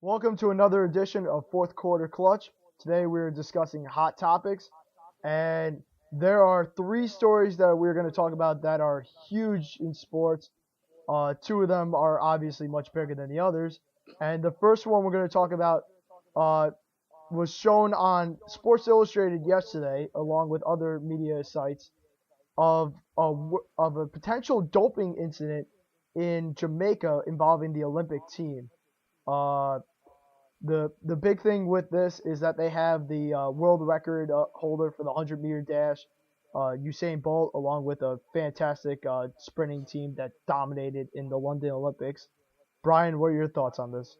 Welcome to another edition of Fourth Quarter Clutch. Today we're discussing hot topics, and there are three stories that we're going to talk about that are huge in sports. Two of them are obviously much bigger than the others, and the first one we're going to talk about uh, was shown on Sports Illustrated yesterday, along with other media sites, of a potential doping incident in Jamaica involving the Olympic team. Uh, the big thing with this is that they have the world record holder for the 100-meter dash, Usain Bolt, along with a fantastic sprinting team that dominated in the London Olympics. Brian, what are your thoughts on this?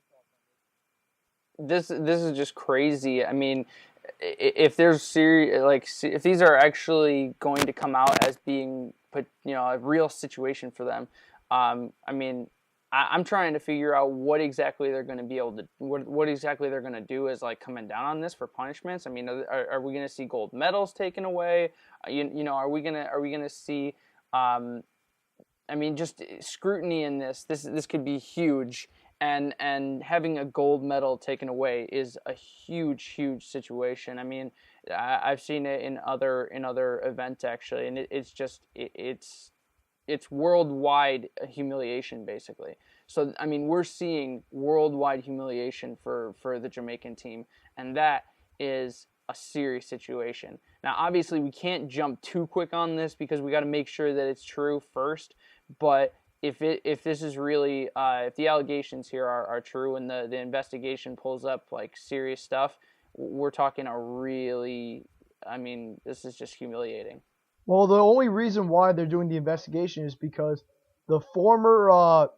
This is just crazy. I mean, if there's serious if these are actually going to come out as being a real situation for them, I mean, I'm trying to figure out what exactly they're going to be able to what exactly they're going to do is like coming down on this for punishments. I mean, are we going to see gold medals taken away? Are we gonna see I mean, just scrutiny in this could be huge, and having a gold medal taken away is a huge situation. I mean, I've seen it in other events actually, and it's worldwide humiliation basically. So I mean, we're seeing worldwide humiliation for the Jamaican team, and that is a serious situation. Now, obviously, we can't jump too quick on this because we got to make sure that it's true first. But if this is really if the allegations here are true and the investigation pulls up like serious stuff, we're talking a really, I mean, this is just humiliating. Well, the only reason why they're doing the investigation is because the former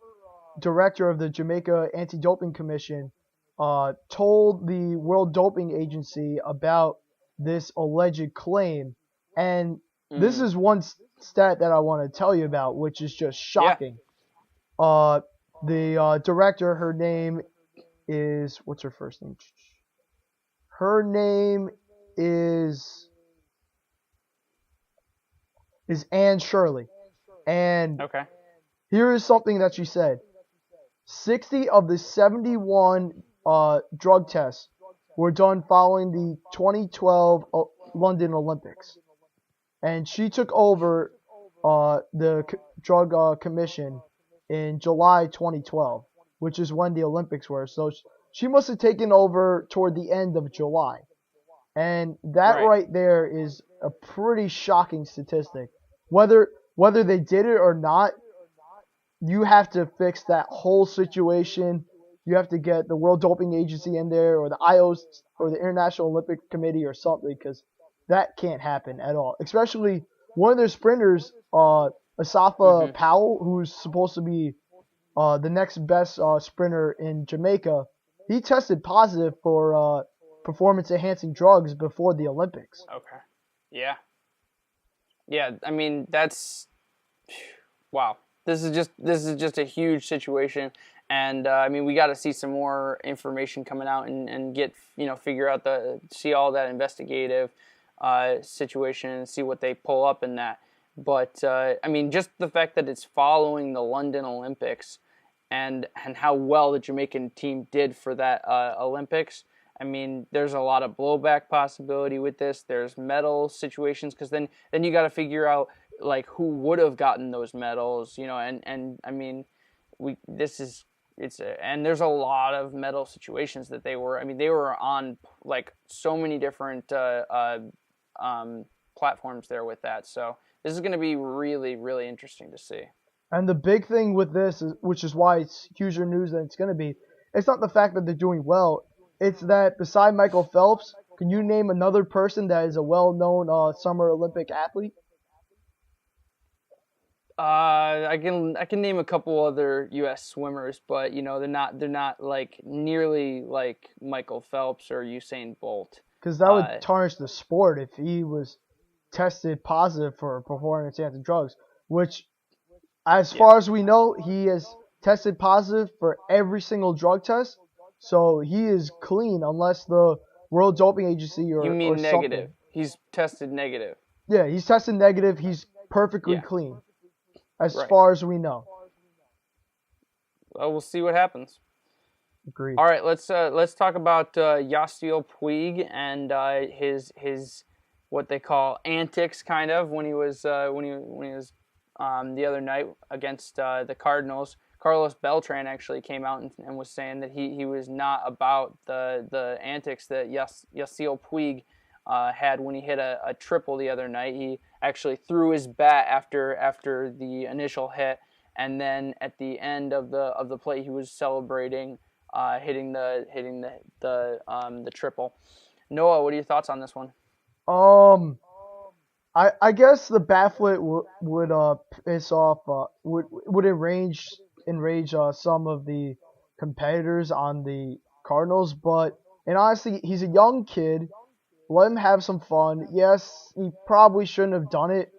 director of the Jamaica Anti-Doping Commission told the World Doping Agency about this alleged claim, and this Mm. is one stat that I want to tell you about, which is just Yeah. shocking. Uh, the director, her name is what's her first name? Her name is Anne Shirley, and Okay. here is something that she said: 60 of the 71 drug tests were done following the 2012 London Olympics, and she took over the drug commission in July 2012, which is when the Olympics were. So she must have taken over toward the end of July. And that Right. right there is a pretty shocking statistic. Whether they did it or not, you have to fix that whole situation. You have to get the World Doping Agency in there, or the IOC, or the International Olympic Committee, or something, because that can't happen at all. Especially one of their sprinters, Asafa Hmm. Powell, who's supposed to be the next best sprinter in Jamaica. He tested positive for performance-enhancing drugs before the Olympics. Okay. Yeah. Yeah. I mean, that's wow. This is just a huge situation, and I mean, we got to see some more information coming out and get figure out the see all that investigative situation and see what they pull up in that. But I mean, just the fact that it's following the London Olympics and how well the Jamaican team did for that Olympics. I mean, there's a lot of blowback possibility with this. There's medal situations because then you got to figure out like who would have gotten those medals, and I mean, we this is and there's a lot of medal situations that they were on like so many different platforms there with that. So this is going to be really interesting to see. And the big thing with this, is, which is why it's huger news than it's going to be, it's not the fact that they're doing well. It's that beside Michael Phelps, can you name another person that is a well-known Summer Olympic athlete? I can name a couple other U.S. swimmers, but they're not like nearly like Michael Phelps or Usain Bolt. Because that would Uh, tarnish the sport if he was tested positive for performance-enhancing drugs, which, as yeah. far as we know, he has tested positive for every single drug test. So he is clean unless the World Doping Agency You or mean something. negative? He's tested negative. Yeah, he's tested negative. He's perfectly Yeah. clean as Right. far as we know. Well, we'll see what happens. Agreed. All right, let's talk about Yasiel Puig and his what they call antics, kind of when he was the other night against the Cardinals. Carlos Beltran actually came out and was saying that he was not about the antics that Yasiel Puig had when he hit a triple the other night. He actually threw his bat after the initial hit, and then at the end of the play, he was celebrating hitting the triple. Noah, what are your thoughts on this one? Um, I guess the bat flip would piss off would enrage some of the competitors on the Cardinals, but and honestly, he's a young kid. Let him have some fun. Yes, he probably shouldn't have done it,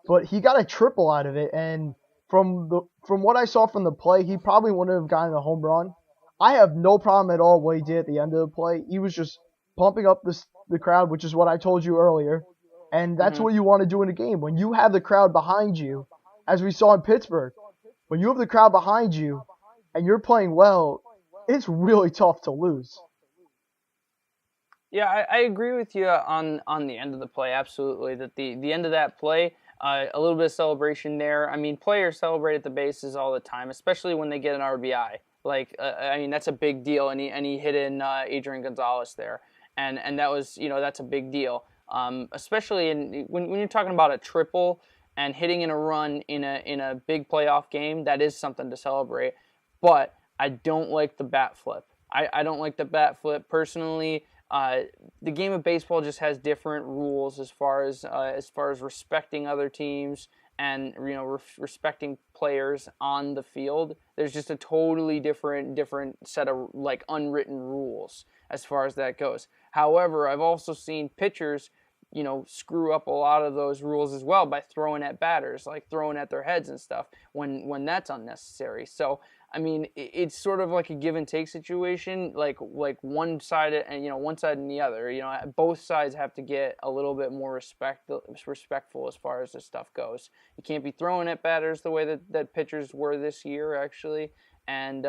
but he got a triple out of it, and from what I saw from the play, he probably wouldn't have gotten a home run. I have no problem at all what he did at the end of the play. He was just pumping up the crowd, which is what I told you earlier, and that's Mm-hmm. what you want to do in a game. When you have the crowd behind you, as we saw in Pittsburgh, when you have the crowd behind you and you're playing well, it's really tough to lose. Yeah, I agree with you on the end of the play. Absolutely, that the end of that play, a little bit of celebration there. I mean, players celebrate at the bases all the time, especially when they get an RBI. Like, I mean, that's a big deal, and he hit in Adrian Gonzalez there, and that was that's a big deal. Especially when you're talking about a triple and hitting in a run in a big playoff game, that is something to celebrate. But I don't like the bat flip. I don't like the bat flip personally. The game of baseball just has different rules as far as respecting other teams and respecting players on the field. There's just a totally different set of like unwritten rules as far as that goes. However, I've also seen pitchers screw up a lot of those rules as well by throwing at batters, like throwing at their heads and stuff when that's unnecessary. So I mean, it's sort of like a give and take situation, like one side and one side and the other. Both sides have to get a little bit more respectful as far as this stuff goes. You can't be throwing at batters the way that pitchers were this year, actually, and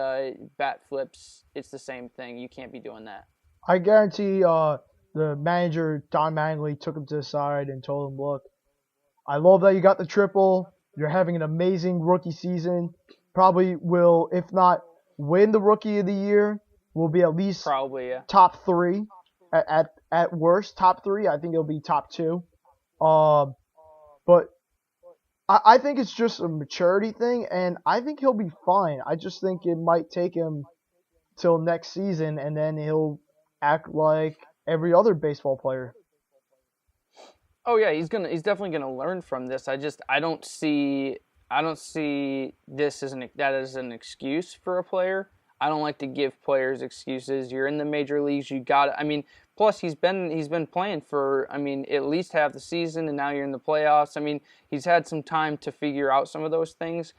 bat flips. It's the same thing. You can't be doing that. I guarantee the manager, Don Manley, took him to the side and told him, look, I love that you got the triple. You're having an amazing rookie season. Probably will, if not win the rookie of the year, will be at least Probably, yeah. top three. At worst, top three. I think it'll be top two. But I think it's just a maturity thing, and I think he'll be fine. I just think it might take him till next season, and then he'll act like every other baseball player. Oh yeah, he's definitely gonna learn from this. I don't see this as an excuse for a player. I don't like to give players excuses. You're in the major leagues, you got it. I mean, plus he's been playing for at least half the season, and now you're in the playoffs. I mean, he's had some time to figure out some of those things.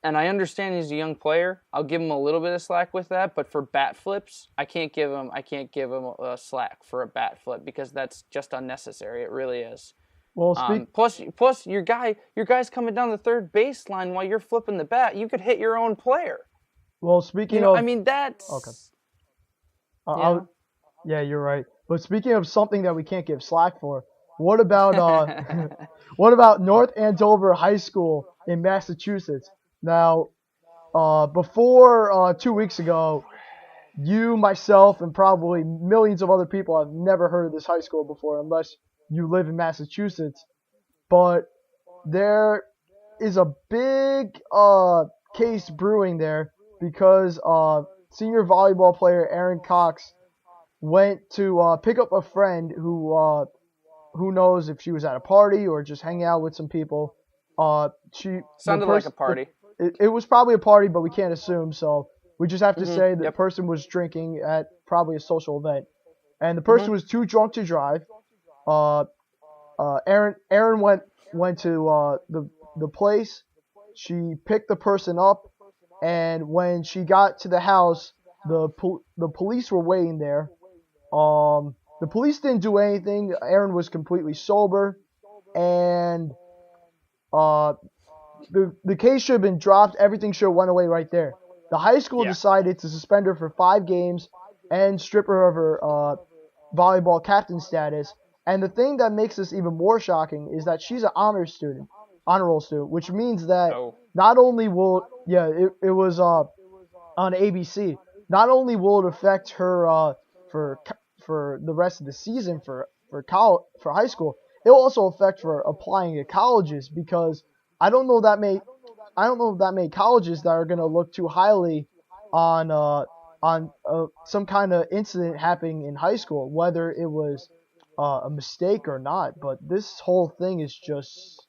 And I understand he's a young player. I'll give him a little bit of slack with that, but for bat flips, I can't give him a slack for a bat flip because that's just unnecessary. It really is. Well, Plus your guy's coming down the third baseline while you're flipping the bat. You could hit your own player. Well, speaking of, I mean that's okay. Yeah, you're right. But speaking of something that we can't give slack for, what about what about North Andover High School in Massachusetts? Now, before 2 weeks ago, you, myself, and probably millions of other people have never heard of this high school before, unless you live in Massachusetts. But there is a big case brewing there because senior volleyball player Aaron Cox went to pick up a friend who knows if she was at a party or just hanging out with some people. Sounded like a party. It was probably a party, but we can't assume, so we just have to say the Yep. person was drinking at probably a social event. And the person was too drunk to drive. Aaron went to the place. She picked the person up, and when she got to the house, the police were waiting there. The police didn't do anything. Aaron was completely sober, and the case should have been dropped. Everything should have went away right there. The high school Yeah. decided to suspend her for 5 games and strip her of her volleyball captain status. And the thing that makes this even more shocking is that she's an honor roll student, which means that Oh. not only will it was on ABC. Not only will it affect her for for the rest of the season for high school, it will also affect for applying to colleges because I don't know that many I don't know that many colleges that are going to look too highly on some kind of incident happening in high school, whether it was a mistake or not. But this whole thing is just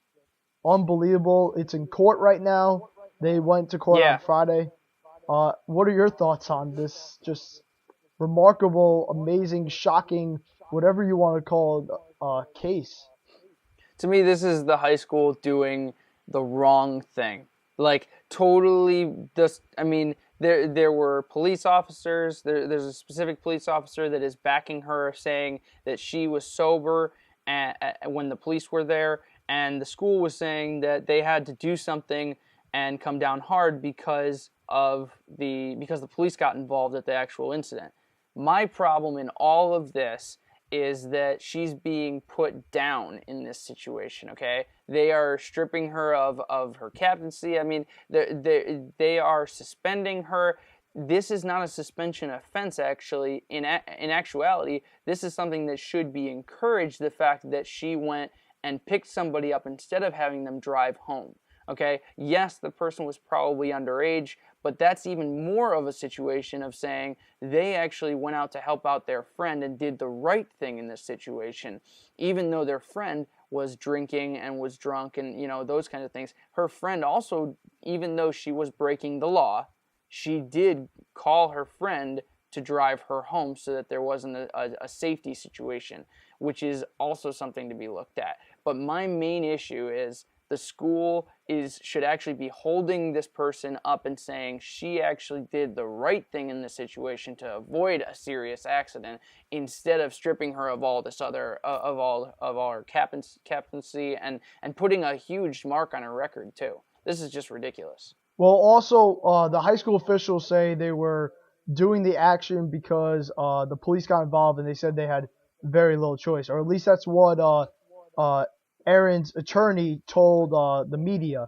unbelievable. It's in court right now. They went to court on Yeah. Friday. What are your thoughts on this just remarkable, amazing, shocking, whatever you want to call it, case? To me, this is the high school doing the wrong thing. Like totally, just I mean, there were police officers. There's a specific police officer that is backing her, saying that she was sober when the police were there, and the school was saying that they had to do something and come down hard because the police got involved at the actual incident. My problem in all of this is that she's being put down in this situation, okay? They are stripping her of her captaincy. I mean, they are suspending her. This is not a suspension offense, actually. In actuality, this is something that should be encouraged, the fact that she went and picked somebody up instead of having them drive home. Okay, yes, the person was probably underage, but that's even more of a situation of saying they actually went out to help out their friend and did the right thing in this situation, even though their friend was drinking and was drunk and, those kinds of things. Her friend also, even though she was breaking the law, she did call her friend to drive her home so that there wasn't a safety situation, which is also something to be looked at. But my main issue is the school should actually be holding this person up and saying she actually did the right thing in this situation to avoid a serious accident, instead of stripping her of all this other all her captaincy and putting a huge mark on her record too. This is just ridiculous. Well, also, the high school officials say they were doing the action because the police got involved and they said they had very little choice, or at least that's what Aaron's attorney told the media.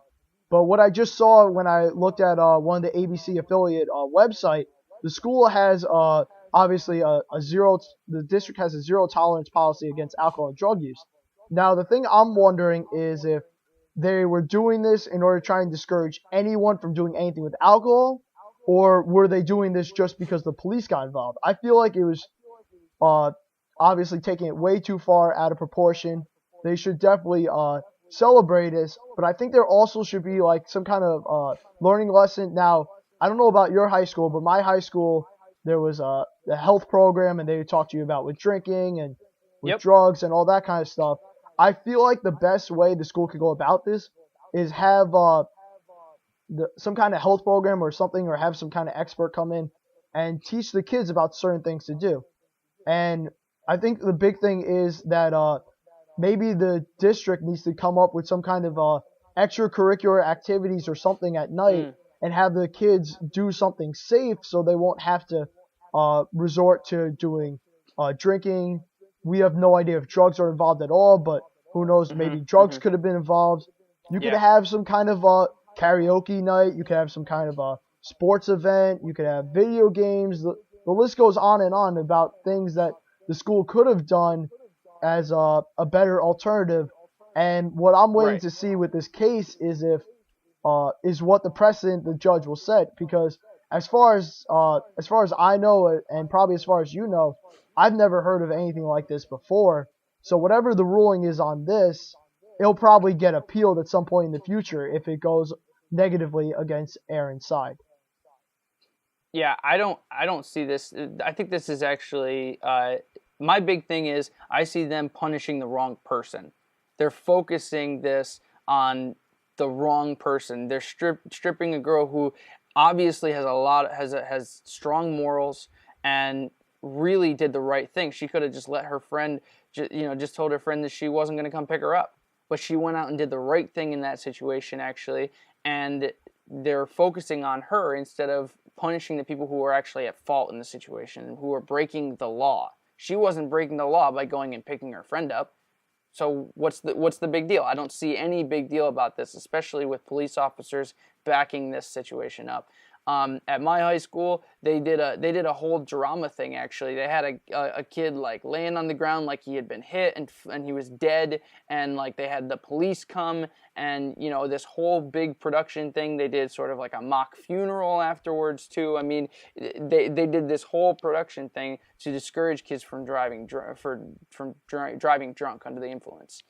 But what I just saw when I looked at one of the ABC affiliate website, the school has obviously the district has a zero tolerance policy against alcohol and drug use. Now, the thing I'm wondering is if they were doing this in order to try and discourage anyone from doing anything with alcohol, or were they doing this just because the police got involved? I feel like it was uh, obviously taking it way too far out of proportion. They should definitely celebrate this, but I think there also should be like some kind of learning lesson. Now, I don't know about your high school, but my high school, there was the health program, and they talked to you about with drinking and with Yep. drugs and all that kind of stuff. I feel like the best way the school could go about this is have some kind of health program or something, or have some kind of expert come in and teach the kids about certain things to do. And I think the big thing is that maybe the district needs to come up with some kind of extracurricular activities or something at night and have the kids do something safe so they won't have to resort to doing drinking. We have no idea if drugs are involved at all, but who knows, maybe drugs could have been involved. You could Yeah. have some kind of karaoke night. You could have some kind of sports event. You could have video games. The list goes on and on about things that the school could have done as a better alternative. And what I'm waiting Right. to see with this case is if is what the precedent the judge will set. Because as far as I know, and probably as far as you know, I've never heard of anything like this before. So whatever the ruling is on this, it'll probably get appealed at some point in the future if it goes negatively against Aaron's side. Yeah, I don't see this. I think this is actually my big thing is I see them punishing the wrong person. They're focusing this on the wrong person. They're stripping a girl who obviously has strong morals and really did the right thing. She could have just let her friend, just told her friend that she wasn't going to come pick her up, but she went out and did the right thing in that situation actually, and they're focusing on her instead of punishing the people who were actually at fault in the situation and who were breaking the law. She wasn't breaking the law by going and picking her friend up. So what's the big deal? I don't see any big deal about this, especially with police officers backing this situation up. At my high school, they did a whole drama thing. Actually, they had a kid like laying on the ground like he had been hit and he was dead, and like they had the police come, and this whole big production thing. They did sort of like a mock funeral afterwards too. I mean, they did this whole production thing to discourage kids from driving driving drunk under the influence.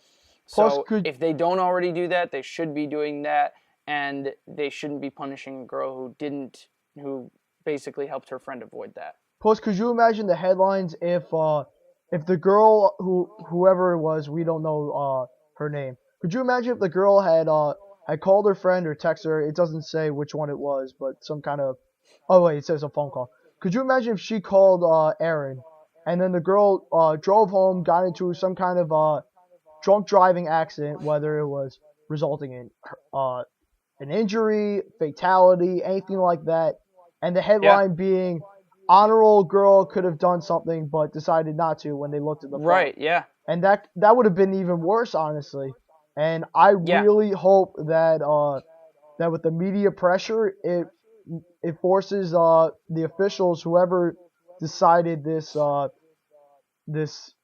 So if they don't already do that, they should be doing that. And they shouldn't be punishing a girl who basically helped her friend avoid that. Plus, could you imagine the headlines if the girl whoever it was, we don't know her name. Could you imagine if the girl had called her friend or texted her? It doesn't say which one it was, but some kind of. Oh wait, it says a phone call. Could you imagine if she called Aaron, and then the girl drove home, got into some kind of drunk driving accident, whether it was resulting in an injury, fatality, anything like that, and the headline being, honor roll girl could have done something but decided not to when they looked at the phone. Right, yeah. And that would have been even worse, honestly. And I really hope that that with the media pressure, it forces the officials, whoever decided this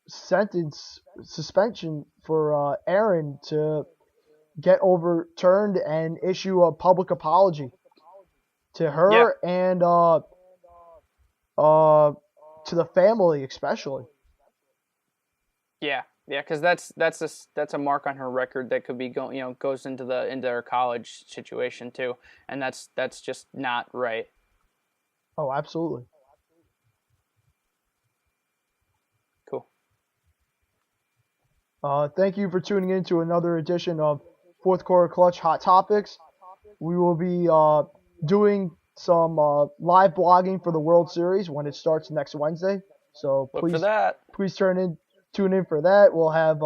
suspension for Aaron, to get overturned and issue a public apology to her and to the family especially. Yeah, because that's a mark on her record that could be goes into her college situation too, and that's just not right. Oh, absolutely. Cool. Thank you for tuning in to another edition of Fourth Quarter Clutch Hot Topics. We will be doing some live blogging for the World Series when it starts next Wednesday. So please tune in for that. We'll have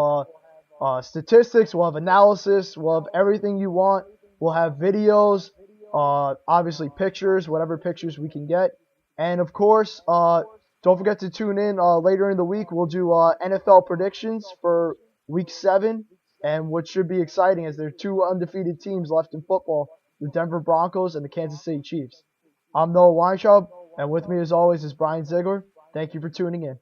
statistics, we'll have analysis, we'll have everything you want. We'll have videos, obviously pictures, whatever pictures we can get. And of course, don't forget to tune in later in the week. We'll do NFL predictions for Week 7. And what should be exciting is there are two undefeated teams left in football, the Denver Broncos and the Kansas City Chiefs. I'm Noah Weintraub, and with me as always is Brian Zeigler. Thank you for tuning in.